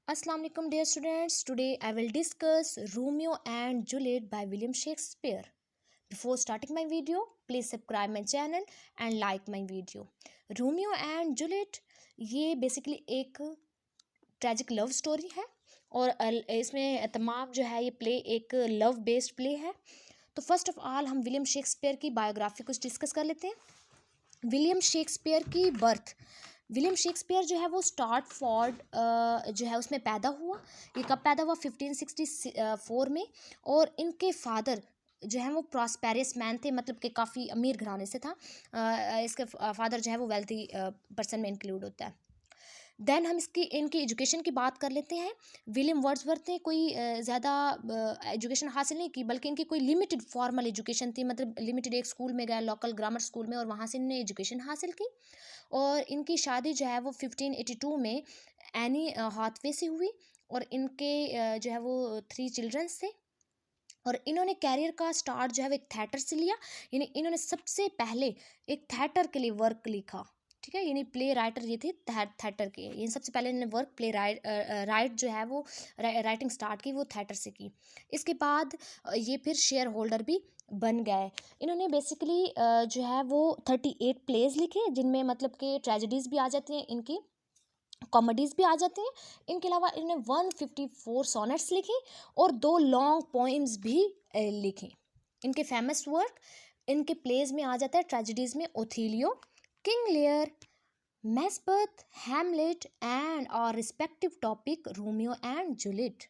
Assalamu alaikum dear students. Today I will discuss Romeo and Juliet by William Shakespeare. Before starting my video, please subscribe my channel and like my video. Romeo and Juliet ये basically एक tragic love story है और इसमें तमाम जो है ये play एक लव बेस्ड प्ले है। तो फर्स्ट ऑफ ऑल हम विलियम शेक्सपियर की बायोग्राफी कुछ डिस्कस कर लेते हैं। विलियम शेक्सपियर की बर्थ, विलियम शेक्सपियर जो है वो स्टार्टफोर्ड जो है उसमें पैदा हुआ। ये कब पैदा हुआ? 1564 में। और इनके फादर जो है वो प्रॉस्पेरियस मैन थे, मतलब कि काफ़ी अमीर घराने से था। इसके फादर जो है वो वेल्थी पर्सन में इंक्लूड होता है। देन हम इनकी एजुकेशन की बात कर लेते हैं। विलियम वर्ड्सवर्थ ने कोई ज़्यादा एजुकेशन हासिल नहीं की, बल्कि इनकी कोई लिमिटेड फॉर्मल एजुकेशन थी, मतलब लिमिटेड एक स्कूल में गए, लोकल ग्रामर स्कूल में, और वहाँ से इन्होंने एजुकेशन हासिल की। और इनकी शादी जो है वो 1582 में एनी हाथवे से हुई और इनके जो है वो 3 चिल्ड्रंस थे। और इन्होंने कैरियर का स्टार्ट जो है वो एक थिएटर से लिया, यानी इन्होंने सबसे पहले एक थिएटर के लिए वर्क लिखा। ठीक है, यानी प्ले राइटर ये थे थिएटर के, ये सबसे पहले इन्होंने वर्क प्ले राइट जो है वो राइटिंग स्टार्ट की, वो थिएटर से की। इसके बाद ये फिर शेयर होल्डर भी बन गए। इन्होंने बेसिकली जो है वो 38 प्लेज लिखे, जिनमें मतलब कि ट्रेजेडीज़ भी आ जाती हैं, इनकी कॉमेडीज़ भी आ जाती हैं। इनके अलावा इन्होंने 154 सोनेट्स लिखे और 2 लॉन्ग पोइम्स भी लिखे। इनके फेमस वर्क इनके प्लेज में आ जाता है, ट्रेजेडीज़ में Othello, King Lear, Macbeth, Hamlet and और respective topic Romeo and Juliet.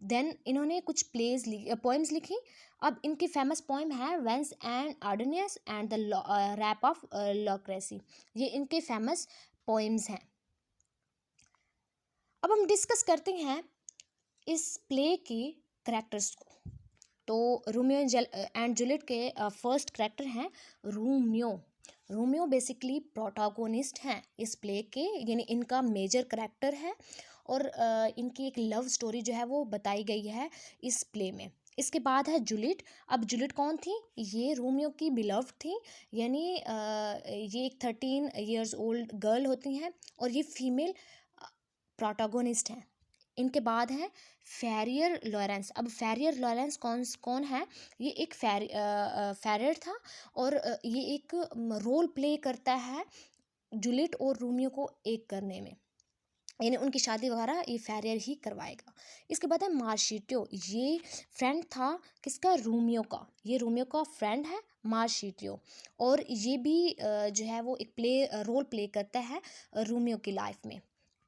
Then इन्होंने कुछ पोइम्स लिखी। अब इनकी फेमस पोइम है Venus and Adonis and the rape of Lucrece. ये इनके फेमस पोइम्स हैं। अब हम डिस्कस करते हैं इस प्ले के करैक्टर्स को। तो रोमियो एंड जूलियट के फर्स्ट करैक्टर हैं रोमियो। रोमियो बेसिकली प्रोटैगोनिस्ट हैं इस प्ले के, यानी इनका मेजर करैक्टर है। और इनकी एक लव स्टोरी जो है वो बताई गई है इस प्ले में। इसके बाद है जूलियट। अब जूलियट कौन थी? ये रोमियो की बिलव्ड थी, यानी ये एक 13 ईयर्स ओल्ड गर्ल होती हैं और ये फीमेल प्रोटैगोनिस्ट हैं। इनके बाद है फेरियर लॉरेंस। अब फेरियर लॉरेंस कौन है? ये एक फेरियर था और ये एक रोल प्ले करता है जूलियट और रोमियो को एक करने में, यानी उनकी शादी वगैरह ये फेरियर ही करवाएगा। इसके बाद है मार्शिटियो। ये फ्रेंड था किसका? रोमियो का। ये रोमियो का फ्रेंड है मार्शिटियो, और ये भी जो है वो एक रोल प्ले करता है रोमियो की लाइफ में।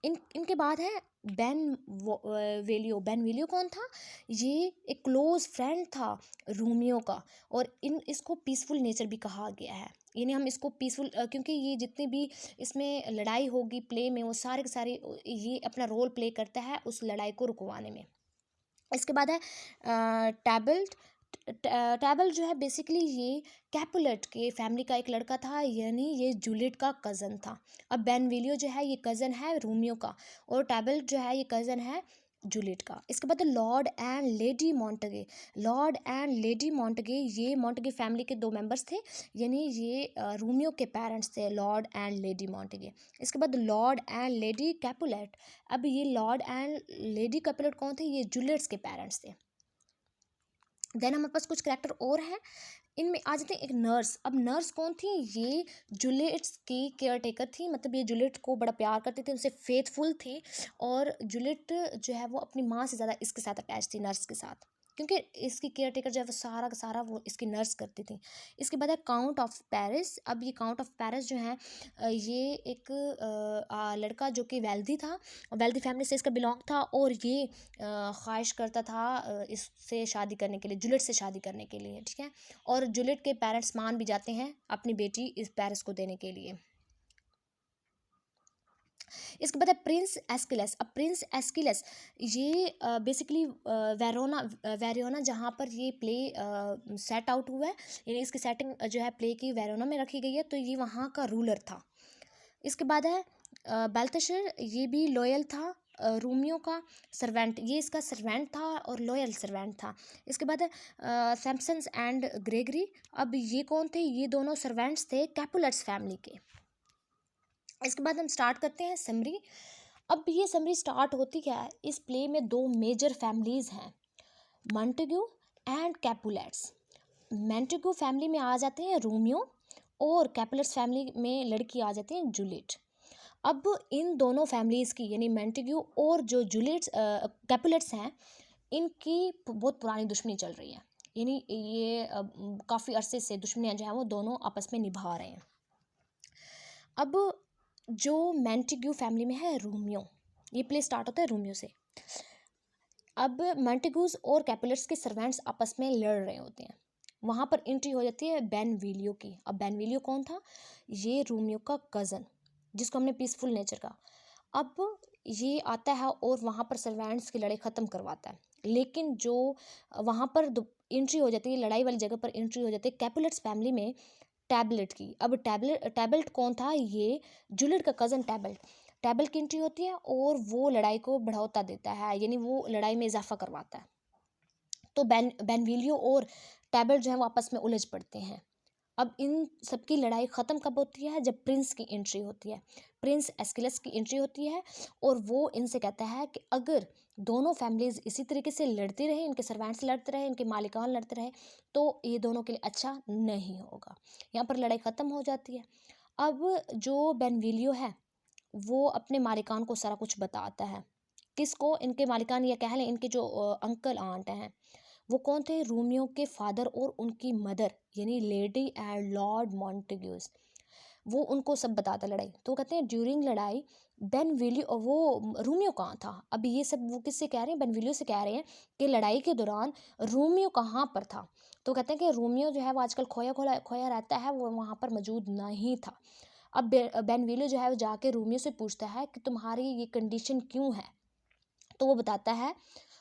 इनके बाद है बेनवोलियो। बेनवोलियो कौन था? ये एक क्लोज फ्रेंड था रोमियो का, और इसको पीसफुल नेचर भी कहा गया है, यानी हम इसको पीसफुल क्योंकि ये जितनी भी इसमें लड़ाई होगी प्ले में, वो सारे के सारे ये अपना रोल प्ले करता है उस लड़ाई को रुकवाने में। इसके बाद है टैबल्ट। टैबल जो है बेसिकली ये कैपुलेट के फैमिली का एक लड़का था, यानी ये जूलियट का कज़न था। अब बेनविलियो जो है ये कज़न है रोमियो का, और टैबल जो है ये कज़न है जूलियट का। इसके बाद lord and lady Montague. Lord and lady Montague, ये मॉन्टेगे फैमिली के 2 मेंबर्स थे, यानी ये रोमियो के पेरेंट्स थे, लॉर्ड एंड लेडी मॉन्टेगे। इसके बाद लॉर्ड एंड लेडी कैपुलेट। अब ये लॉर्ड एंड लेडी कैपुलेट कौन थे? ये जूलियट्स के पेरेंट्स थे। देन हमारे पास कुछ करैक्टर और हैं। इनमें आ जाते हैं एक नर्स। अब नर्स कौन थी? ये जूलियट्स की केयर टेकर थी, मतलब ये जूलियट को बड़ा प्यार करती थी, उनसे फेथफुल थी, और जूलियट जो है वो अपनी माँ से ज़्यादा इसके साथ अटैच थी, नर्स के साथ, क्योंकि इसकी केयर टेकर जो है वो सारा का सारा वो इसकी नर्स करती थी। इसके बाद है काउंट ऑफ पेरिस। अब ये काउंट ऑफ पेरिस जो है ये एक लड़का जो कि वेल्दी था, वेल्दी फैमिली से इसका बिलोंग था, और ये ख्वाहिश करता था इससे शादी करने के लिए, जूलियट से शादी करने के लिए। ठीक है, और जूलियट के पेरेंट्स मान भी जाते हैं अपनी बेटी इस पेरिस को देने के लिए। इसके बाद है प्रिंस एस्किलस। अब प्रिंस एस्किलस ये बेसिकली वेरोना जहाँ पर ये प्ले सेट आउट हुआ है, यानी इसकी सेटिंग जो है प्ले की वेरोना में रखी गई है, तो ये वहाँ का रूलर था। इसके बाद है बेल्थशर। ये भी लॉयल था रोमियो का सर्वेंट, ये इसका सर्वेंट था और लॉयल सर्वेंट था। इसके बाद है सैम्पसन्स एंड ग्रेगरी। अब ये कौन थे? ये दोनों सर्वेंट्स थे कैपुलेट्स फैमिली के। इसके बाद हम स्टार्ट करते हैं समरी। अब ये समरी स्टार्ट होती क्या है, इस प्ले में दो मेजर फैमिलीज हैं, Montague and Capulets. Montague family में आ जाते हैं रोमियो, और कैपुलेट्स फैमिली में लड़की आ जाती है जूलियट। अब इन दोनों फैमिलीज़ की, यानी मॉन्टेग्यू और जो जूलियट्स कैपुलेट्स हैं, इनकी बहुत पुरानी दुश्मनी चल रही है, यानी ये काफ़ी अरसे से दुश्मनियाँ जो हैं वो दोनों आपस में निभा रहे हैं। अब जो मॉन्टेग्यू फैमिली में है रोमियो, ये प्ले स्टार्ट होता है रोमियो से। अब मॉन्टेग्यूज और कैपुलेट्स के सर्वेंट्स आपस में लड़ रहे होते हैं, वहाँ पर एंट्री हो जाती है बेनविलियो की। अब बेनविलियो कौन था, ये रोमियो का कज़न, जिसको हमने पीसफुल नेचर का। अब ये आता है और वहाँ पर सर्वेंट्स की लड़ाई ख़त्म करवाता है, लेकिन जो वहाँ पर एंट्री हो जाती है, लड़ाई वाली जगह पर एंट्री हो जाती है कैपुलेट्स फैमिली में टैबलेट की। अब टैबलेट कौन था, ये जूलियट का कज़न टैबलेट। टैबलेट की एंट्री होती है और वो लड़ाई को बढ़ावा देता है, यानी वो लड़ाई में इजाफा करवाता है। तो बेनविलियो और टैबलेट जो है वो आपस में उलझ पड़ते हैं। अब इन सबकी लड़ाई ख़त्म कब होती है, जब प्रिंस की एंट्री होती है, प्रिंस एस्किलस की एंट्री होती है, और वो इनसे कहता है कि अगर दोनों फैमिलीज इसी तरीके से लड़ती रहे, इनके सर्वेंट्स लड़ते रहे, इनके मालिकान लड़ते रहे, तो ये दोनों के लिए अच्छा नहीं होगा। यहाँ पर लड़ाई ख़त्म हो जाती है। अब जो बेनविलियो है वो अपने मालिकान को सारा कुछ बताता है। किसको, इनके मालिकान, या कह लें इनके जो अंकल आंट हैं, वो कौन थे, रोमियो के फादर और उनकी मदर, यानी लेडी एंड लॉर्ड मॉन्टेग्यूज। वो उनको सब बताता लड़ाई। तो कहते हैं ड्यूरिंग लड़ाई बेनविलियो, वो रोमियो कहाँ था। अब ये सब वो किससे कह रहे हैं, बेनविलियो से कह रहे हैं कि लड़ाई के दौरान रोमियो कहाँ पर था। तो कहते हैं कि रोमियो जो है वो आजकल खोया खोया खोया रहता है, वो वहाँ पर मौजूद नहीं था। अब बेनविलियो जो है वो जाके रोमियो से पूछता है कि तुम्हारी ये कंडीशन क्यों है। तो वो बताता है,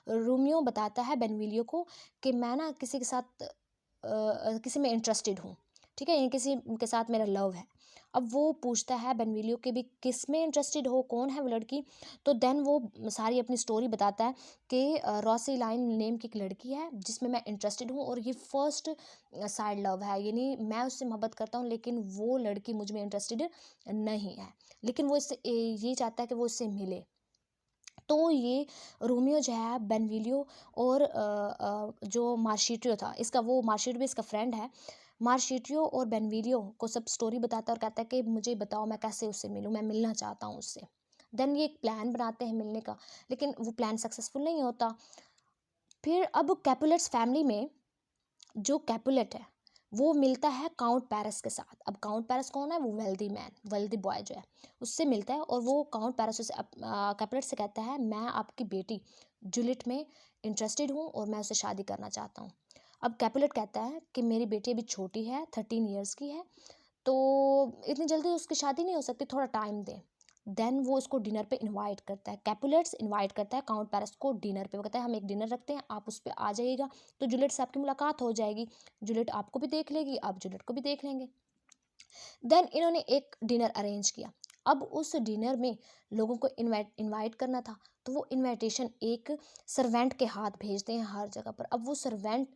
रोमियो बताता है बेनविलियो को कि मैं ना किसी के साथ किसी में इंटरेस्टेड हूँ, ठीक है, यानी किसी के साथ मेरा लव है। अब वो पूछता है बेनविलियो के भी किस में इंटरेस्टेड हो, कौन है वो लड़की। तो देन वो सारी अपनी स्टोरी बताता है कि रोसेलाइन नेम की एक लड़की है जिसमें मैं इंटरेस्टेड हूँ, और ये फर्स्ट साइड लव है, यानी मैं उससे मोहब्बत करता हूँ, लेकिन वो लड़की मुझ में इंटरेस्टेड नहीं है, लेकिन वो इससे ये चाहता है कि वो इससे मिले। तो ये रोमियो जो है बेनविलियो और जो मार्शिटियो था, इसका वो मार्शिटियो भी इसका फ्रेंड है, मार्शिटियो और बेनविलियो को सब स्टोरी बताता है और कहता है कि मुझे बताओ मैं कैसे उससे मिलूँ, मैं मिलना चाहता हूँ उससे। देन ये एक प्लान बनाते हैं मिलने का, लेकिन वो प्लान सक्सेसफुल नहीं होता। फिर अब कैपुलेट्स फैमिली में जो कैपुलेट है वो मिलता है काउंट पैरिस के साथ। अब काउंट पैरिस कौन है, वो वेल्दी मैन, वेल्दी बॉय जो है, उससे मिलता है, और वो काउंट पैरिस से कैपुलेट से कहता है मैं आपकी बेटी जूलियट में इंटरेस्टेड हूँ और मैं उससे शादी करना चाहता हूँ। अब कैपुलेट कहता है कि मेरी बेटी अभी छोटी है, 13 ईयर्स की है, तो इतनी जल्दी उसकी शादी नहीं हो सकती, थोड़ा टाइम दे। देन वो उसको डिनर पे इनवाइट करता है, कैपुलेट्स इनवाइट करता है काउंट पैरिस को डिनर पे। वो कहता है हम एक डिनर रखते हैं, आप उस पर आ जाइएगा, तो जूलियट से आपकी मुलाकात हो जाएगी, जूलियट आपको भी देख लेगी, आप जूलियट को भी देख लेंगे। देन इन्होंने एक डिनर अरेंज किया। अब उस डिनर में लोगों को इनवाइट करना था, तो वो इनविटेशन एक सर्वेंट के हाथ भेजते हैं हर जगह पर। अब वो सर्वेंट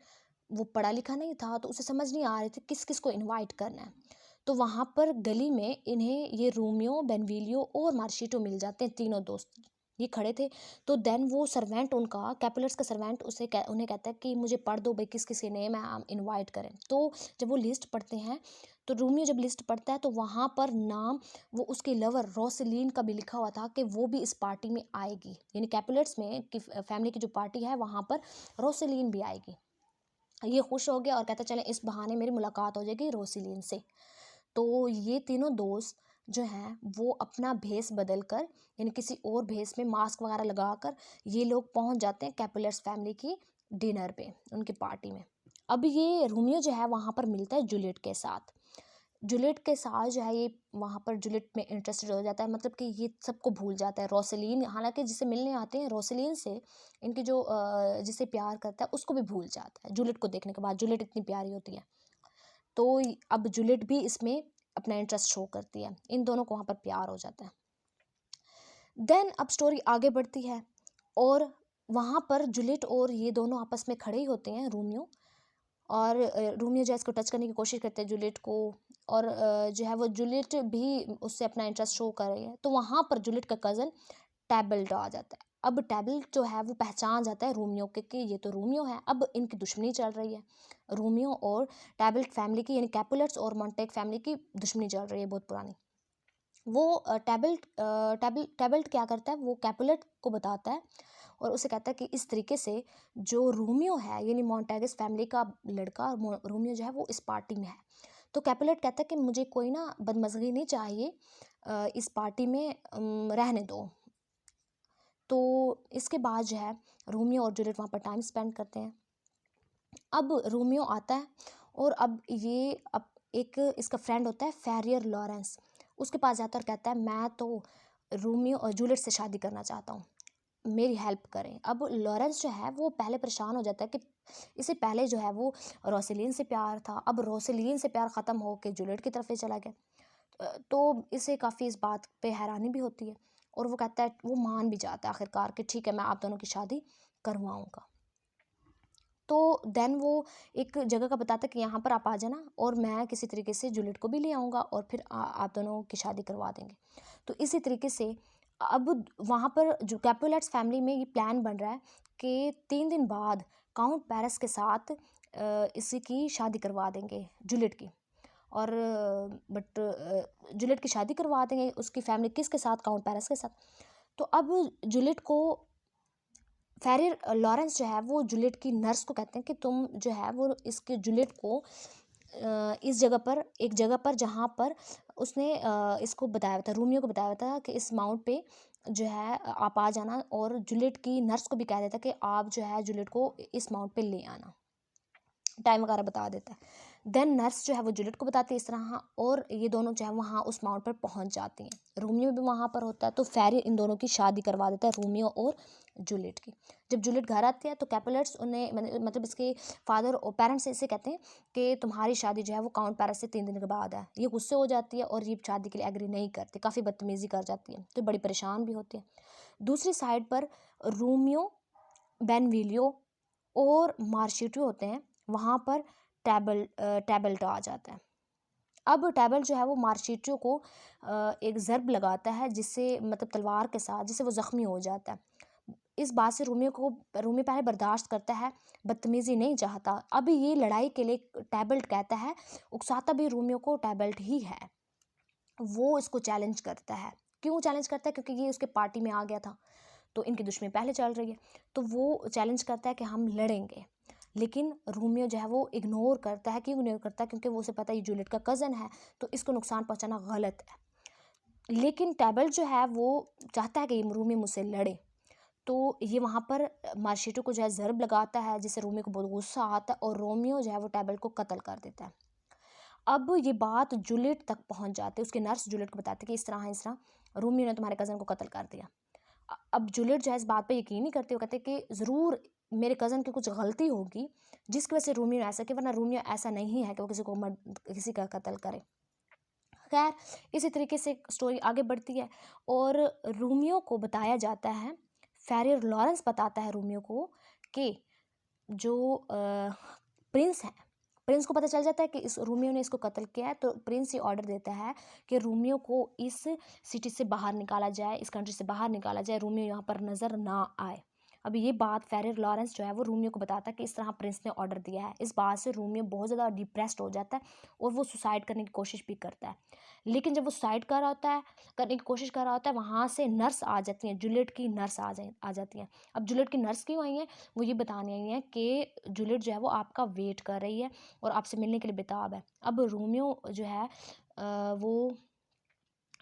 वो पढ़ा लिखा नहीं था, तो उसे समझ नहीं आ रही थी किस किस को इनवाइट करना है। तो वहाँ पर गली में इन्हें ये रोमियो, बेनविलियो और मार्शिटो मिल जाते हैं, तीनों दोस्त ये खड़े थे। तो देन वो सर्वेंट, उनका कैपुलेट्स का सर्वेंट उन्हें कहता है कि मुझे पढ़ दो भाई किस किस के नेम है, हम इनवाइट करें। तो जब वो लिस्ट पढ़ते हैं, तो रोमियो जब लिस्ट पढ़ता है तो वहाँ पर नाम वो उसकी लवर रोसेलीन का भी लिखा हुआ था कि वो भी इस पार्टी में आएगी, यानी कैपुलेट्स में की फैमिली की जो पार्टी है वहाँ पर रोसेलीन भी आएगी। ये खुश हो गया और कहता चले इस बहाने मेरी मुलाकात हो जाएगी रोसेलीन से। तो ये तीनों दोस्त जो हैं वो अपना भेस बदल कर, यानी किसी और भेस में मास्क वगैरह लगाकर ये लोग पहुंच जाते हैं कैपुलेट्स फैमिली की डिनर पे, उनकी पार्टी में। अब ये रोमियो जो है वहाँ पर मिलता है जूलियट के साथ। जूलियट के साथ जो है ये वहाँ पर जूलियट में इंटरेस्टेड हो जाता है, मतलब कि ये सबको भूल जाता है। रोसेलीन, हालांकि जिसे मिलने आते हैं रोसेलीन से, इनकी जो जिसे प्यार करता है उसको भी भूल जाता है जूलियट को देखने के बाद, जूलियट इतनी प्यारी होती है। तो अब जूलियट भी इसमें अपना इंटरेस्ट शो करती है, इन दोनों को वहाँ पर प्यार हो जाता है। देन अब स्टोरी आगे बढ़ती है, और वहाँ पर जूलियट और ये दोनों आपस में खड़े ही होते हैं, रोमियो और रोमियो जो है इसको टच करने की कोशिश करते हैं जूलियट को, और जो है वो जूलियट भी उससे अपना इंटरेस्ट शो कर रही है। तो वहाँ पर जूलियट का कज़न टैबल्ट आ जाता है। अब टैबल्ट जो है वो पहचान जाता है रोमियो के कि ये तो रोमियो है। अब इनकी दुश्मनी चल रही है, रोमियो और टैबल्ट फैमिली की, यानी कैपुलेट्स और मोंटेग फैमिली की दुश्मनी चल रही है बहुत पुरानी। वो टैबल्ट क्या करता है, वो कैपुलेट को बताता है और उसे कहता है कि इस तरीके से जो रोमियो है, यानी मोंटेगस फैमिली का लड़का रोमियो जो है वो इस पार्टी में है। तो कैपुलेट कहता है कि मुझे कोई ना बदमज़गी नहीं चाहिए, इस पार्टी में रहने दो। तो इसके बाद जो है रोमियो और जूलियट वहाँ पर टाइम स्पेंड करते हैं। अब रोमियो आता है और अब एक इसका फ्रेंड होता है फेरियर लॉरेंस, उसके पास जाता है और कहता है मैं तो रोमियो और जूलियट से शादी करना चाहता हूँ, मेरी हेल्प करें। अब लॉरेंस जो है वो पहले परेशान हो जाता है कि इससे पहले जो है वो रोसेलिन से प्यार था, अब रोसेलिन से प्यार ख़त्म हो के जूलियट की तरफ चला गया। तो इसे काफ़ी इस बात पे हैरानी भी होती है और वो कहता है, वो मान भी जाता है आखिरकार कि ठीक है मैं आप दोनों की शादी करवाऊँगा। तो देन वो एक जगह का बताता है कि यहाँ पर आप आ जाना और मैं किसी तरीके से जूलियट को भी ले आऊँगा और फिर आप दोनों की शादी करवा देंगे। तो इसी तरीके से अब वहाँ पर जो कैपुलेट्स फैमिली में ये प्लान बन रहा है कि 3 दिन बाद काउंट पैरिस के साथ इसी की शादी करवा देंगे जूलियट की। और बट जूलियट की शादी करवा देंगे उसकी फैमिली किसके साथ, काउंट पैरिस के साथ। तो अब जूलियट को फेरियर लॉरेंस जो है वो जूलियट की नर्स को कहते हैं कि तुम जो है वो इसके जूलियट को इस जगह पर, एक जगह पर जहाँ पर उसने इसको बताया था, रोमियो को बताया था कि इस माउंट पे जो है आप आ जाना, और जूलियट की नर्स को भी कह देता कि आप जो है जूलियट को इस माउंट पे ले आना, टाइम वगैरह बता देता है। देन नर्स जो है वो जूलियट को बताती है इस तरह, और ये दोनों जो है वहाँ उस माउंट पर पहुँच जाती हैं। रोमियो भी वहाँ पर होता है, तो फेरियर इन दोनों की शादी करवा देता है, रोमियो और जूलियट की। जब जूलियट घर आती है तो कैपुलेट्स उन्हें मतलब इसके फादर और पेरेंट्स इसे कहते हैं कि तुम्हारी शादी जो है वो काउंट पैरिस से 3 दिन के बाद है। ये गुस्से हो जाती है और ये शादी के लिए एग्री नहीं करती, काफ़ी बदतमीज़ी कर जाती है, तो बड़ी परेशान भी होती है। दूसरी साइड पर रोमियो, बेनविलियो और मार्शियो होते हैं, वहाँ पर टैबल्ट आ जाता है। अब टैबल्ट जो है वो मार्शियो को एक ज़र्ब लगाता है, जिससे मतलब तलवार के साथ, जिससे वो ज़ख्मी हो जाता है। इस बात से रोमियो पहले बर्दाश्त करता है, बदतमीज़ी नहीं चाहता। अब ये लड़ाई के लिए टैबल्ट कहता है, उकसाता भी रोमियो को टैबल्ट ही है। वो इसको चैलेंज करता है। क्यों चैलेंज करता है? क्योंकि ये उसके पार्टी में आ गया था, तो इनकी दुश्मनी पहले चल रही है, तो वो चैलेंज करता है कि हम लड़ेंगे। लेकिन रोमियो जो है वो इग्नोर करता है। क्यों इग्नोर करता है? क्योंकि वो उसे पता है ये जूलियट का कज़न है, तो इसको नुकसान पहुंचाना गलत है। लेकिन टैबल्ट जो है वो चाहता है कि ये रोमियो मुझसे लड़े, तो ये वहाँ पर मार्शियो को जो है ज़र्ब लगाता है, जिससे रोमियो को बहुत गुस्सा आता है और रोमियो जो है वो टैबल्ट को कत्ल कर देता है। अब ये बात जूलियट तक पहुँच जाती है, उसकी नर्स जूलियट को बताती है कि इस तरह है, इस तरह रोमियो ने तुम्हारे कज़न को कत्ल कर दिया। अब जूलियट जो है इस बात पे यकीन नहीं करती, वो कहते हैं कि ज़रूर मेरे कज़न की कुछ गलती होगी जिसकी वजह से रोमियो ने ऐसा किया, वरना रोमियो ऐसा नहीं है कि वो किसी का कत्ल करे। खैर इसी तरीके से स्टोरी आगे बढ़ती है और रोमियो को बताया जाता है, फेरियर लॉरेंस बताता है रोमियो को कि जो प्रिंस है, प्रिंस को पता चल जाता है कि इस रोमियो ने इसको कत्ल किया है, तो प्रिंस ये ऑर्डर देता है कि रोमियो को इस सिटी से बाहर निकाला जाए, इस कंट्री से बाहर निकाला जाए, रोमियो यहाँ पर नज़र ना आए। अब ये बात फेरियर लॉरेंस जो है वो रोमियो को बताता है कि इस तरह प्रिंस ने ऑर्डर दिया है। इस बात से रोमियो बहुत ज़्यादा डिप्रेस्ड हो जाता है और वो सुसाइड करने की कोशिश भी करता है। लेकिन जब वो सुसाइड कर रहा होता है, करने की कोशिश कर रहा होता है, वहाँ से नर्स आ जाती हैं, जूलियट की नर्स आ जाती हैं। अब जूलियट की नर्स क्यों आई हैं? वो ये बताने आई हैं कि जूलियट जो है वो आपका वेट कर रही है और आपसे मिलने के लिए बेताब है। अब रोमियो जो है वो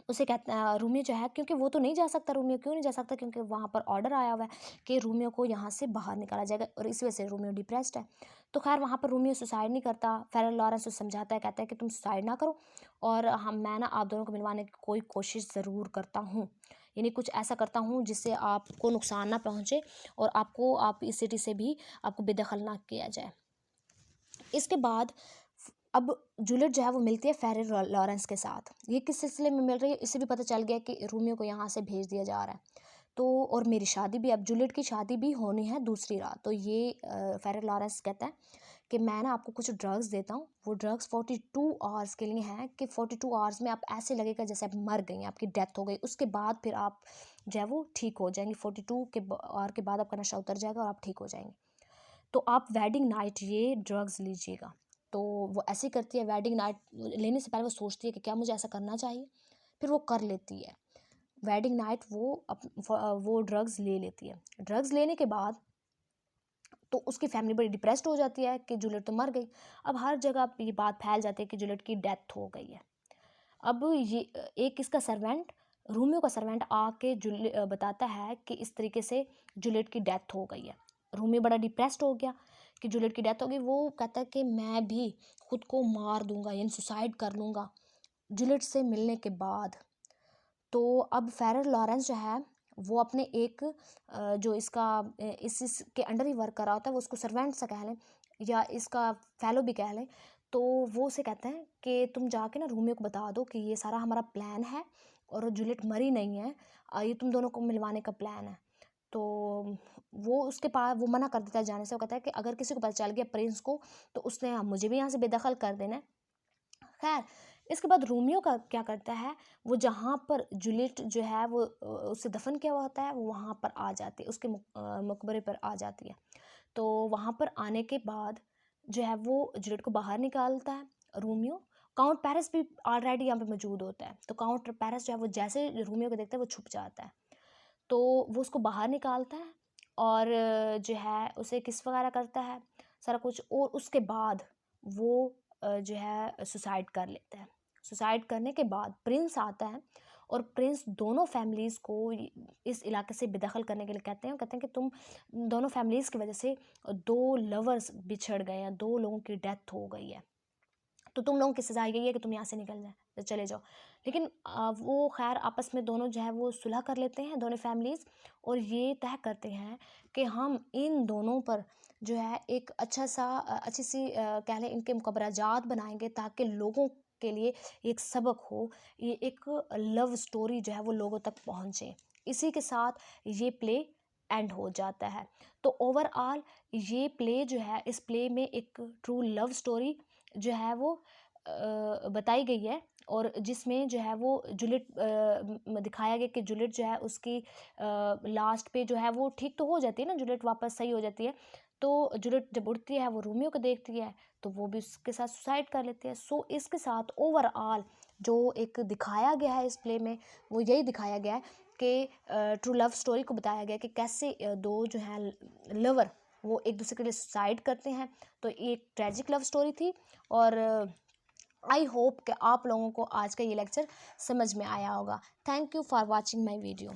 उसे कहता है, रोमियो जो है, क्योंकि वो तो नहीं जा सकता, रोमियो क्यों नहीं जा सकता? क्योंकि वहाँ पर ऑर्डर आया हुआ है कि रोमियो को यहाँ से बाहर निकाला जाएगा और इस वजह से रोमियो डिप्रेस्ड है। तो खैर वहाँ पर रोमियो सुसाइड नहीं करता, फेरियर लॉरेंस उसे समझाता है, कहता है कि तुम सुसाइड ना करो और मैं ना आप दोनों को मिलवाने की कोई कोशिश ज़रूर करता हूँ, यानी कुछ ऐसा करता हूँ जिससे आपको नुकसान ना पहुँचे और आप इस सिटी से भी आपको बेदखल ना किया जाए। इसके बाद अब जूलियट जो है वो मिलती है फेरियर लॉरेंस के साथ। ये किस सिलसिले में मिल रही है, इससे भी पता चल गया कि रोमियो को यहाँ से भेज दिया जा रहा है। तो और मेरी शादी भी, अब जूलियट की शादी भी होनी है दूसरी रात। तो ये फेरियर लॉरेंस कहता है कि मैं ना आपको कुछ ड्रग्स देता हूँ, वो ड्रग्स 42 आवर्स के लिए हैं कि 42 आवर्स में आप ऐसे लगेगा जैसे आप मर गई, आपकी डेथ हो गई, उसके बाद फिर आप जो है वो ठीक हो जाएंगी। 42 आवर के बाद आपका नशा उतर जाएगा और आप ठीक हो जाएंगे। तो आप वेडिंग नाइट ये ड्रग्स लीजिएगा। तो वो ऐसे ही करती है, वेडिंग नाइट लेने से पहले वो सोचती है कि क्या मुझे ऐसा करना चाहिए, फिर वो कर लेती है। वेडिंग नाइट वो ड्रग्स ले लेती है। ड्रग्स लेने के बाद तो उसकी फैमिली बड़ी डिप्रेस्ड हो जाती है कि जूलियट तो मर गई। अब हर जगह ये बात फैल जाती है कि जूलियट की डेथ हो गई है। अब ये एक इसका सर्वेंट, रोमियो का सर्वेंट आके बताता है कि इस तरीके से जूलियट की डेथ हो गई है। रोमियो बड़ा डिप्रेस्ड हो गया कि जूलियट की डेथ हो गई। वो कहता है कि मैं भी खुद को मार दूंगा, यानी सुसाइड कर लूँगा जूलियट से मिलने के बाद। तो अब फेरर लॉरेंस जो है वो अपने एक जो इसका इसके अंडर ही वर्क कर रहा होता है, वो उसको सर्वेंट सा कह लें या इसका फेलो भी कह लें, तो वो उसे कहते हैं कि तुम जाके ना रोमियो को बता दो कि ये सारा हमारा प्लान है और जूलियट मरी नहीं है, ये तुम दोनों को मिलवाने का प्लान है। तो वो उसके पास वो मना कर देता है जाने से। वो कहता है कि अगर किसी को पता चल गया प्रिंस को तो उसने मुझे भी यहाँ से बेदखल कर देना है। खैर, इसके बाद रोमियो का क्या करता है, वो जहाँ पर जूलियट जो है वो उसे दफन किया हुआ होता है, वो वहाँ पर आ जाती है, उसके मकबरे पर आ जाती है। तो वहाँ पर आने के बाद जो है वो जूलियट को बाहर निकालता है रोमियो। काउंट पेरिस भी ऑलरेडी यहाँ पे मौजूद होता है। तो काउंट पेरिस जो है वो जैसे रोमियो को देखता है वो छुप जाता है। तो वो उसको बाहर निकालता है और जो है उसे किस वगैरह करता है सारा कुछ, और उसके बाद वो जो है सुसाइड कर लेता है। सुसाइड करने के बाद प्रिंस आता है और प्रिंस दोनों फैमिलीज़ को इस इलाके से बेदखल करने के लिए कहते हैं। कहते हैं कि तुम दोनों फैमिलीज़ की वजह से दो लवर्स बिछड़ गए हैं, दो लोगों की डेथ हो गई है, तो तुम लोगों की सज़ा यही है कि तुम यहाँ से निकल जाए, तो चले जाओ। लेकिन वो खैर आपस में दोनों जो है वो सुलह कर लेते हैं, दोनों फैमिलीज़, और ये तय करते हैं कि हम इन दोनों पर जो है एक अच्छी सी कह लें इनके मुकबराजात बनाएंगे ताकि लोगों के लिए एक सबक हो, ये एक लव स्टोरी जो है वो लोगों तक पहुँचे। इसी के साथ ये प्ले एंड हो जाता है। तो ओवरऑल ये प्ले जो है, इस प्ले में एक ट्रू लव स्टोरी जो है वो बताई गई है, और जिसमें जो है वो जूलियट दिखाया गया कि जूलियट जो है उसकी लास्ट पे जो है वो ठीक तो हो जाती है ना, जूलियट वापस सही हो जाती है। तो जूलियट जब उठती है वो रोमियो को देखती है तो वो भी उसके साथ सुसाइड कर लेती है। सो इसके साथ ओवरऑल जो एक दिखाया गया है इस प्ले में, वो यही दिखाया गया है कि ट्रू लव स्टोरी को बताया गया कि कैसे दो जो है लवर वो एक दूसरे के लिए सुसाइड करते हैं। तो एक ट्रेजिक लव स्टोरी थी, और आई होप कि आप लोगों को आज का ये लेक्चर समझ में आया होगा। Thank you for watching my video.